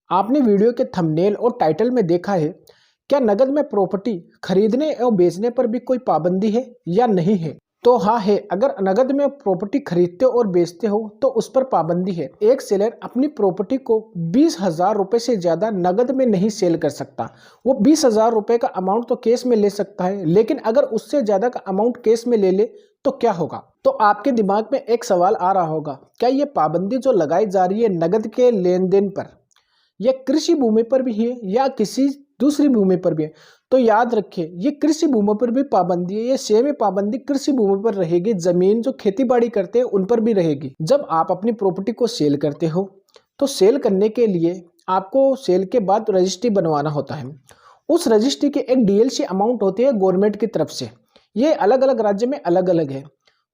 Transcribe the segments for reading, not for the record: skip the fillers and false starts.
आपने वीडियो के थंबनेल और टाइटल में देखा है, क्या नकद में प्रॉपर्टी खरीदने और बेचने पर भी कोई पाबंदी है या नहीं है? तो हाँ है। अगर नकद में प्रॉपर्टी खरीदते और बेचते हो तो उस पर पाबंदी है। एक सेलर अपनी प्रॉपर्टी को 20,000 रुपए से ज़्यादा नकद में नहीं सेल कर सकता। वो 20,000 रुपए का अमाउंट तो कैश में ले सकता है, लेकिन अगर उससे ज़्यादा का अमाउंट कैश में ले ले तो क्या होगा? तो आपके दिमाग में एक सवाल आ रहा होगा, क्या ये पाबंदी जो लगाई जा रही है नकद के लेन देन पर, यह कृषि भूमि पर भी है या किसी दूसरी भूमि पर भी है? तो याद रखिए, ये कृषि भूमि पर भी पाबंदी है। ये सेम पाबंदी कृषि भूमि पर रहेगी, जमीन जो खेती बाड़ी करते हैं उन पर भी रहेगी। जब आप अपनी प्रॉपर्टी को सेल करते हो तो सेल करने के लिए आपको सेल के बाद रजिस्ट्री बनवाना होता है। उस रजिस्ट्री की एक डीएलसी अमाउंट होती है गवर्नमेंट की तरफ से। ये अलग अलग राज्य में अलग अलग है।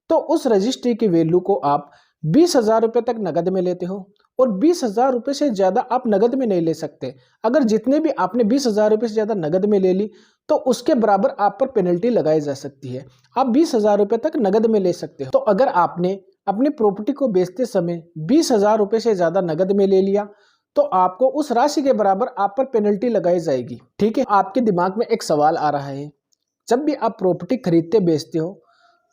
तो उस रजिस्ट्री की वैल्यू को आप 20,000 रुपये तक नकद में लेते हो और 20,000 रुपये से ज़्यादा आप नकद में नहीं ले सकते। अगर जितने भी आपने 20,000 रुपये से ज़्यादा नकद में ले ली तो उसके बराबर आप पर पेनल्टी लगाई जा सकती है। आप 20,000 रुपये तक नकद में ले सकते हो। तो अगर आपने अपनी प्रॉपर्टी को बेचते समय 20,000 रुपये से ज़्यादा नकद में ले लिया तो आपको उस राशि के बराबर आप पर पेनल्टी लगाई जाएगी। ठीक है। आपके दिमाग में एक सवाल आ रहा है, जब भी आप प्रॉपर्टी खरीदते बेचते हो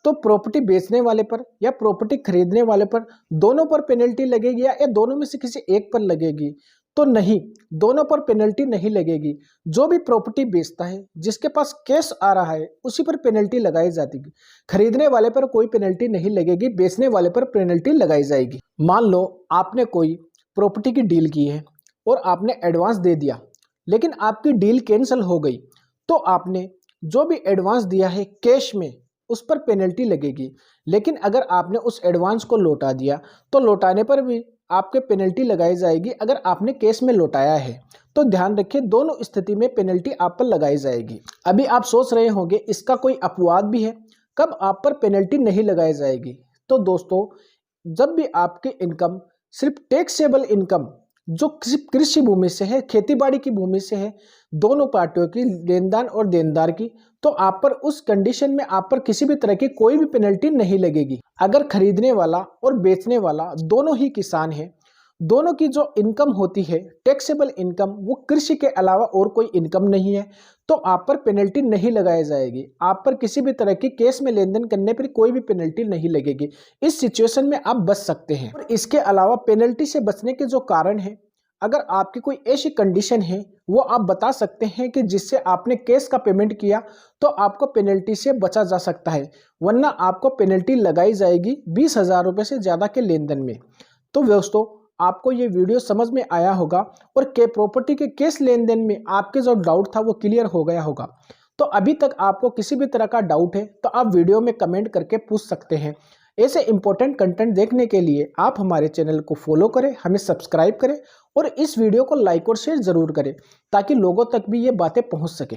तो प्रॉपर्टी बेचने वाले पर या प्रॉपर्टी खरीदने वाले पर दोनों पर पेनल्टी लगेगी या दोनों में से किसी एक पर लगेगी? तो नहीं, दोनों पर पेनल्टी नहीं लगेगी। जो भी प्रॉपर्टी बेचता है, जिसके पास कैश आ रहा है, उसी पर पेनल्टी लगाई जाती है। खरीदने वाले पर कोई पेनल्टी नहीं लगेगी, बेचने वाले पर पेनल्टी लगाई जाएगी। मान लो आपने कोई प्रॉपर्टी की डील की है और आपने एडवांस दे दिया, लेकिन आपकी डील कैंसिल हो गई, तो आपने जो भी एडवांस दिया है कैश में उस पर पेनल्टी लगेगी। लेकिन अगर आपने उस एडवांस को लौटा दिया तो लौटाने पर भी आपके पेनल्टी लगाई जाएगी अगर आपने कैश में लौटाया है। तो ध्यान रखिए, दोनों स्थिति में पेनल्टी आप पर लगाई जाएगी। अभी आप सोच रहे होंगे इसका कोई अपवाद भी है, कब आप पर पेनल्टी नहीं लगाई जाएगी? तो दोस्तों, जब भी आपकी इनकम सिर्फ टैक्सेबल इनकम जो सिर्फ कृषि भूमि से है, खेती बाड़ी की भूमि से है, दोनों पार्टियों की, लेनदार और देनदार की, तो आप पर उस कंडीशन में आप पर किसी भी तरह की कोई भी पेनल्टी नहीं लगेगी। अगर खरीदने वाला और बेचने वाला दोनों ही किसान हैं, दोनों की जो इनकम होती है टैक्सेबल इनकम, वो कृषि के अलावा और कोई इनकम नहीं है, तो आप पर पेनल्टी नहीं लगाई जाएगी। आप पर किसी भी तरह की केस में लेन देन करने पर कोई भी पेनल्टी नहीं लगेगी। इस सिचुएशन में आप बच सकते हैं। और इसके अलावा पेनल्टी से बचने के जो कारण है, अगर आपकी कोई ऐसी कंडीशन है वो आप बता सकते हैं कि जिससे आपने कैश का पेमेंट किया तो आपको पेनल्टी से बचा जा सकता है, वरना आपको पेनल्टी लगाई जाएगी 20,000 रुपये से ज़्यादा के लेन देन में। तो दोस्तों, आपको ये वीडियो समझ में आया होगा और के प्रॉपर्टी के कैश लेन देन में आपके जो डाउट था वो क्लियर हो गया होगा। तो अभी तक आपको किसी भी तरह का डाउट है तो आप वीडियो में कमेंट करके पूछ सकते हैं। ऐसे इंपॉर्टेंट कंटेंट देखने के लिए आप हमारे चैनल को फॉलो करें, हमें सब्सक्राइब करें और इस वीडियो को लाइक और शेयर जरूर करें ताकि लोगों तक भी ये बातें पहुंच सके।